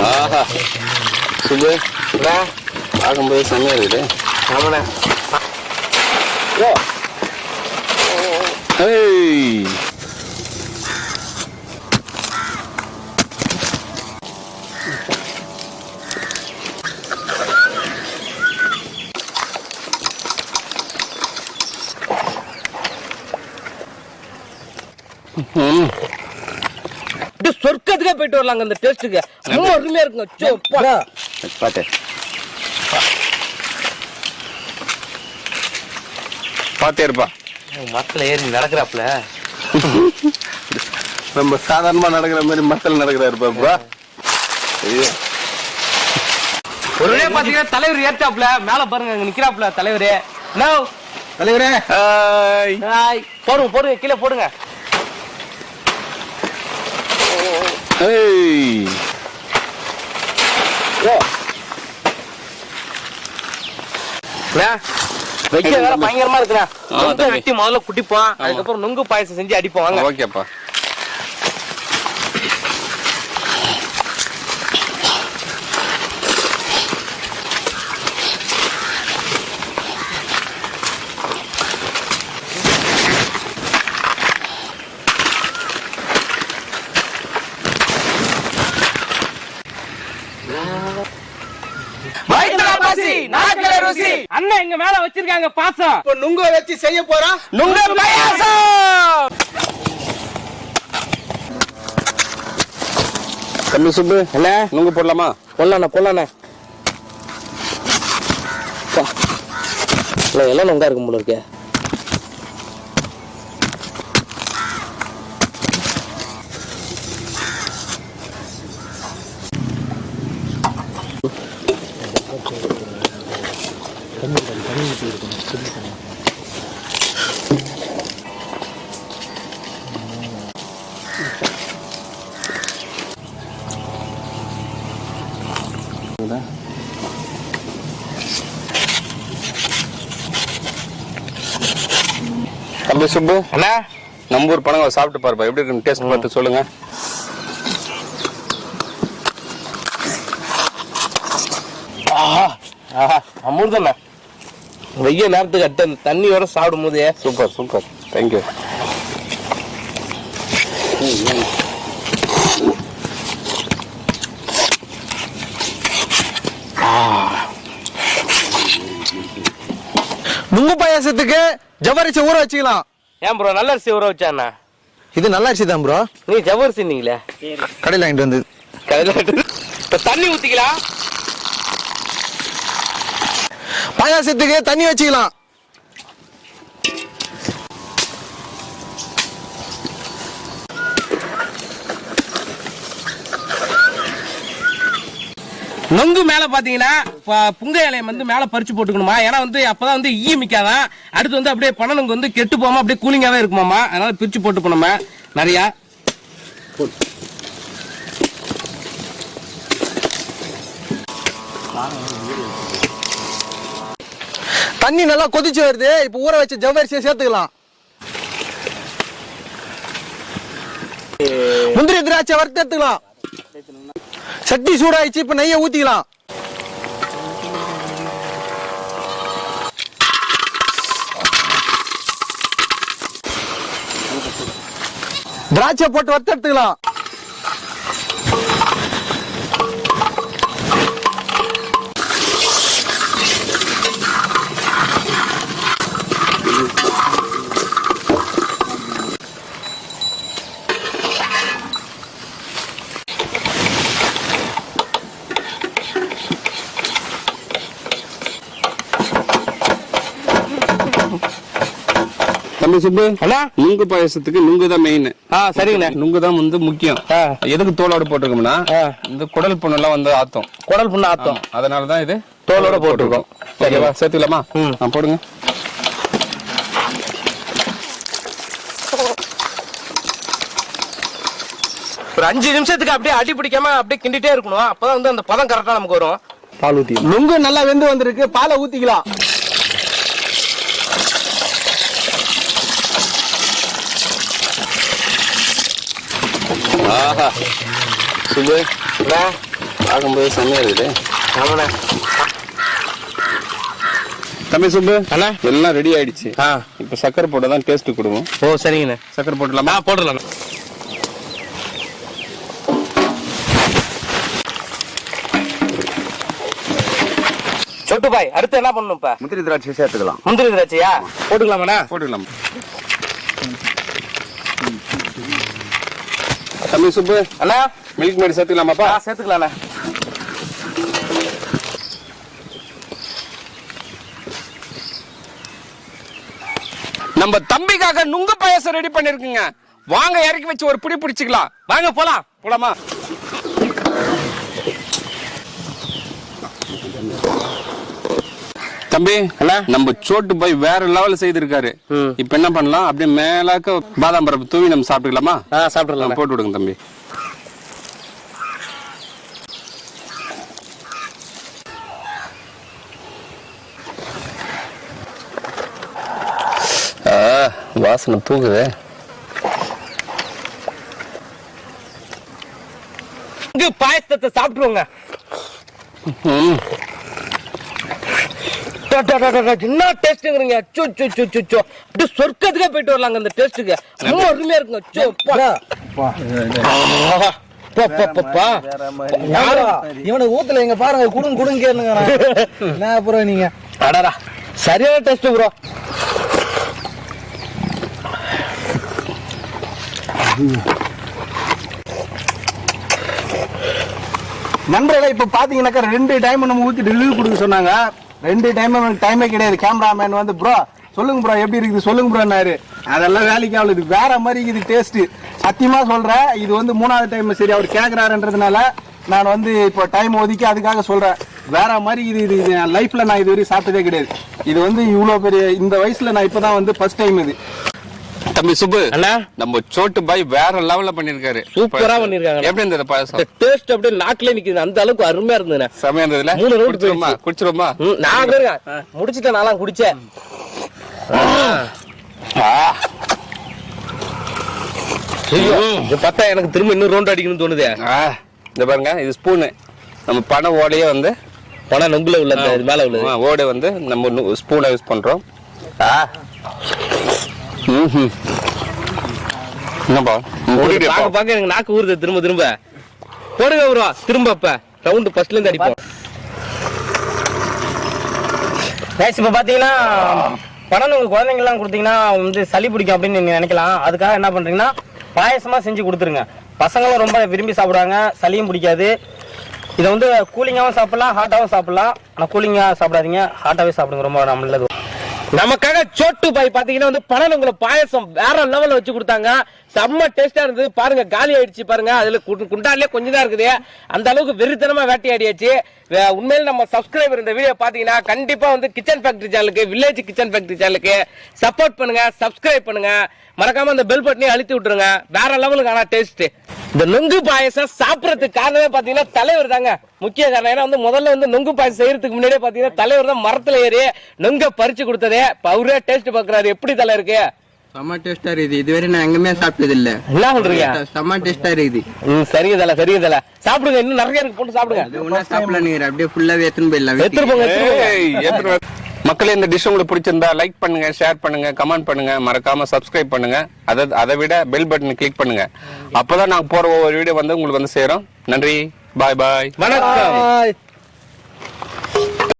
ஆஹா சுபு பார்க்கும்போது செம்மையா இருக்குது. ஆமாண்ணே. ஏய் சொர்க்கத்துக்கே போயிட்டு வரலாங்க. அந்த டேஸ்ட்டுக்கு ரொம்ப அருமையா இருக்குங்க. பாத்து பாத்தே இருப்பா. மரத்துல ஏறி நடக்கிறாப்ல. நம்ம சாதாரணமா நடக்கிற மாதிரி மக்கள் நடக்கிறாருப்பா. ஒரே பாத்தீங்கன்னா தலைவர் ஏற்றாப்ல. மேல பாருங்க அங்க நிக்கிறாப்ல தலைவரு. தலைவரே போடுங்க போடுங்க கீழே போடுங்க. வெக்க வேற பயங்கரமா இருக்குண்ணா. வெட்டி முதல்ல குட்டிப்போம், அதுக்கப்புறம் நுங்கு பாயசம் செஞ்சு அடிப்போம். வாங்க. ஓகேப்பா. அண்ணன் எங்க மேல வச்சிருக்காங்க பாசம். இப்ப நுங்க வச்சு செய்ய போறோம் நுங்கு பாயாசம். தம்பி சுப்பு என்ன நுங்கு போடலாமா? போடலாண்ணா போடலாண்ணா. எல்லாம் நொங்கா இருக்கும் போல இருக்கு. தம்பி சுப்பு அண்ணா நம்ம ஊர் பழங்க சாப்பிட்டு பாருப்பா, எப்படி இருக்கு டேஸ்ட் பார்த்து சொல்லுங்க. அமிர்தண்ணா வெய்ய நேரத்துக்கு அட்ட அந்த தண்ணியோட சாப்பிடும் போதே சூப்பர் சூப்பர். தேங்க்யூ. நுங்கு பாயாசத்துக்கு ஜவ்வரிசி ஊற வச்சுக்கலாம். ஏன் ப்ரோ நல்ல அரிசி ஊற வச்சாண்ணா? இது நல்ல அரிசி தான் ப்ரோ. நீ ஜவ்வரிசி நீங்களே கடையில் வாங்கிட்டு வந்து. தண்ணி ஊத்திக்கலாம். பாயாசத்துக்கு தண்ணி வச்சுக்கலாம். நொங்கு மேல பாத்தீங்கன்னா புங்க இலையை வந்து மேல பறிச்சு போட்டுக்கணுமா. ஏன்னா வந்து அப்பதான் வந்து ஈ மிக்காதான். அடுத்து வந்து அப்படியே பணம் நொங்கு வந்து கெட்டு போகாம அப்படியே கூலிங்காவே இருக்குமாமா. அதனால பிரிச்சு போட்டு போனோமா நிறைய. தண்ணி நல்லா கொதிச்சு வருது. இப்ப ஊற வச்ச ஜவ்வரிசியை சேர்த்துக்கலாம். முந்திரி திராட்சை வறுத்து எடுத்துக்கலாம். சட்டி சூடாயிடுச்சு. இப்ப நெய்யை ஊத்திக்கலாம். திராட்சை போட்டு வறுத்து எடுத்துக்கலாம். தம்பி சுப்பு அண்ணா நுங்கு பாயசத்துக்கு நுங்கு தான் மெயின். சரிங்கண்ணா. நுங்கு தான் வந்து முக்கியம். எதுக்கு தோலோட போட்டிருக்கோம்னா இந்த குடல் புண்ணு எல்லாம் வந்து ஆத்தம். குடல் புண்ணு ஆத்தம். அதனாலதான் இது தோலோட போட்டிருக்கோம். ஓகேவா? சேர்த்துக்கலாமா? போடுங்க. ஒரு 5 நிமிஷத்துக்கு அப்படியே அடி பிடிக்காம அப்படியே கிண்டிட்டே இருக்கணும். அப்பதான் வந்து அந்த பதம் கரெக்டா நமக்கு வரும். பால் ஊத்தி நுங்கு நல்லா வெந்து வந்திருக்கு. பாலை ஊத்திக்கலாம். ஆஹா சுபு பார்க்கும்போது செம்மையா இருக்குது. ஆமாண்ணா. தம்பி சுப்பு அண்ணா எல்லாம் ரெடி ஆயிடுச்சு. இப்ப சக்கரை போட்டு தான் டேஸ்ட் கொடுக்கும். ஓ சரிங்கண்ணா. சக்கரை போட்டுலாமா? போட்டுடலாம். சொட்டு பாய் அடுத்து என்ன பண்ணணும்? இப்ப முந்திரி திராட்சை சேர்த்துக்கலாம். முந்திரி திராட்சையா போட்டுக்கலாமாண்ணா? போட்டுக்கலாம். தம்பி சுப்பு அண்ணா மில்க் மேட் சேர்த்துக்கலாமாப்பா? சேர்த்துக்கலாண்ணா. நம்ம தம்பிக்காக நுங்கு பாயாசம் ரெடி பண்ணிருக்குங்க. வாங்க இறக்கி வச்சு ஒரு பிடி பிடிச்சிக்கலாம். வாங்க போலாம். போலாமா? தம்பி நம்ம சோட்டு போய் வேற லெவல் செய்திருக்காரு. இப்ப என்ன பண்ணலாம்? அப்படியே மேலாக்க பாதாம் பருப்பு தூவி நம்ம சாப்பிட்டுக்கலாமா? சாப்பிடலாம். போட்டு விடுங்க தம்பி. வாசனை தூக்குது. பாயசத்தை சாப்பிட்டுருவோங்க. என்ன டேஸ்ட்ங்கிறீங்க? அப்படியே சொர்க்கத்துக்கே போயிட்டு வரலாங்க. அந்த டேஸ்ட்டுக்கு ரொம்ப அருமையா இருக்குங்க. இவனுக்கு ஊத்துல எங்க பாருங்க குடுங்க குடுங்க அப்புறம் நீங்க அடடா சரியான டேஸ்ட் ப்ரோ. நண்பர்களே இப்ப பாத்தீங்கன்னாக்கா 2 டைம் நம்ம ஊத்தி ரிவ்யூ கொடுக்க சொன்னாங்க. 2 டைம் டைமே கிடையாது. கேமராமேன் வந்து ப்ரோ சொல்லுங்க ப்ரோ எப்படி இருக்குது சொல்லுங்க ப்ரோன்னாரு. அதெல்லாம் வேலைக்கு ஆகல. இது வேற மாதிரி இது டேஸ்ட். சத்தியமா சொல்றேன். இது வந்து 3வது டைம் சரி அவர் கேக்குறாருன்றதுனால நான் வந்து இப்போ டைம் ஒதுக்கி அதுக்காக சொல்றேன். வேற மாதிரி இது லைஃப்ல நான் இதுவரை சாப்பிட்டதே கிடையாது. இது வந்து இவ்வளவு பெரிய இந்த வயசுல நான் இப்பதான் வந்து ஃபர்ஸ்ட் டைம் இது. தம்பி சுப்பு நம்ம சோட்டு பாய் வேற லெவல்ல பண்ணிருக்காரு. சூப்பரா பண்ணிருக்காங்க. எப்படி இருந்தது பாயாசம்? டேஸ்ட் அப்படியே நாக்குல நிக்குது. அந்த அளவுக்கு அருமையா இருந்தது. செமையா இருந்ததுல. 3 ரவுண்ட் குடிச்சிருமா? நான் முடிச்சிட்டேன். நான்லாம் குடிச்சேன். பார்த்தா எனக்கு திரும்ப இன்னும் ரவுண்ட் அடிக்கணும்னு தோணுது. இந்த பாருங்க இது ஸ்பூனு. நம்ம பனை ஓடையே வந்து பனை நொங்குல உள்ள மேல உள்ள ஓடை வந்து நம்ம ஸ்பூனை யூஸ் பண்றோம். பாக்க எனக்கு நாக்கு ஊறுது. திரும்ப திரும்ப போடுங்க ப்ரோ. திரும்ப இப்ப ரவுண்ட் ஃபர்ஸ்ட்ல இருந்து அடிப்போம். இப்ப பாத்தீங்கன்னா படம் உங்க குழந்தைங்க எல்லாம் கொடுத்தீங்கன்னா வந்து சளி பிடிக்கும் அப்படின்னு நீங்க நினைக்கலாம். அதுக்காக என்ன பண்றீங்கன்னா பாயசமா செஞ்சு கொடுத்துருங்க. பசங்களும் ரொம்ப விரும்பி சாப்பிடுவாங்க. சளியும் பிடிக்காது. இதை வந்து கூலிங்காவும் சாப்பிடலாம், ஹாட்டாவும் சாப்பிடலாம். ஆனா கூலிங்கா சாப்பிடாதீங்க, ஹாட்டாவே சாப்பிடுங்க. ரொம்ப நல்லது. நமக்காக சோட்டு பாய் பாத்தீங்கன்னா வந்து பனங்குள பாயசம் வேற லெவல்ல வச்சு கொடுத்தாங்க. செம்ம டேஸ்டா இருந்தது. பாருங்க காலி ஆயிடுச்சு பாருங்க. அதுல குண்டாலே கொஞ்சம் தான் இருக்குது. அந்த அளவுக்கு வெறித்தனமா வேட்டையாடியாச்சு. உண்மையில நம்ம சப்ஸ்கிரைபர் இந்த வீடியோ பாத்தீங்கன்னா கண்டிப்பா வந்து கிச்சன் ஃபேக்டரி சேனலுக்கு, வில்லேஜ் கிச்சன் ஃபேக்டரி சேனலுக்கு சப்போர்ட் பண்ணுங்க, சப்ஸ்கிரைப் பண்ணுங்க. மறக்காம அந்த பெல் பட்டனையும் அழுத்தி விட்டுருங்க. வேற லெவலுக்கான டேஸ்ட். இந்த நுங்கு பாயசம் சாப்பிடறதுக்கு காரணமே பாத்தீங்கன்னா தலைவர் தாங்க முக்கிய காரணம். ஏன்னா வந்து முதல்ல வந்து நுங்கு பாயசம் செய்யறதுக்கு முன்னாடியே பாத்தீங்கன்னா தலைவர் தான் மரத்துல ஏறி நுங்க பறிச்சு கொடுத்ததே. அவரே டேஸ்ட் பாக்குறாரு. எப்படி தலை இருக்கு? செம்ம டேஸ்டா இருக்குது. இதுவரை நான் எங்குமே சாப்பிட்டது இல்ல. என்ன சொல்றீங்க? செம்ம டேஸ்டா இருக்குது. சரிங்க தலை, சரிங்க தலை. சாப்பிடுங்க. இன்னும் நிறைய இருக்கு, போட்டு சாப்பிடுங்க. ஒன்னா சாப்பிடலாம். நீங்க அப்படியே ஃபுல்லாவே எடுத்துன்னு போயிடலாம். மக்களே இந்த டிஷ் உங்களுக்கு பிடிச்சிருந்தா லைக் பண்ணுங்க, ஷேர் பண்ணுங்க, கமெண்ட் பண்ணுங்க, மறக்காம சப்ஸ்கிரைப் பண்ணுங்க. அதை விட பெல் பட்டன் கிளிக் பண்ணுங்க. அப்பதான் நாங்க போற ஒவ்வொரு வீடியோ வந்து உங்களுக்கு வந்து சேரும். நன்றி. பாய் பாய். வணக்கம்.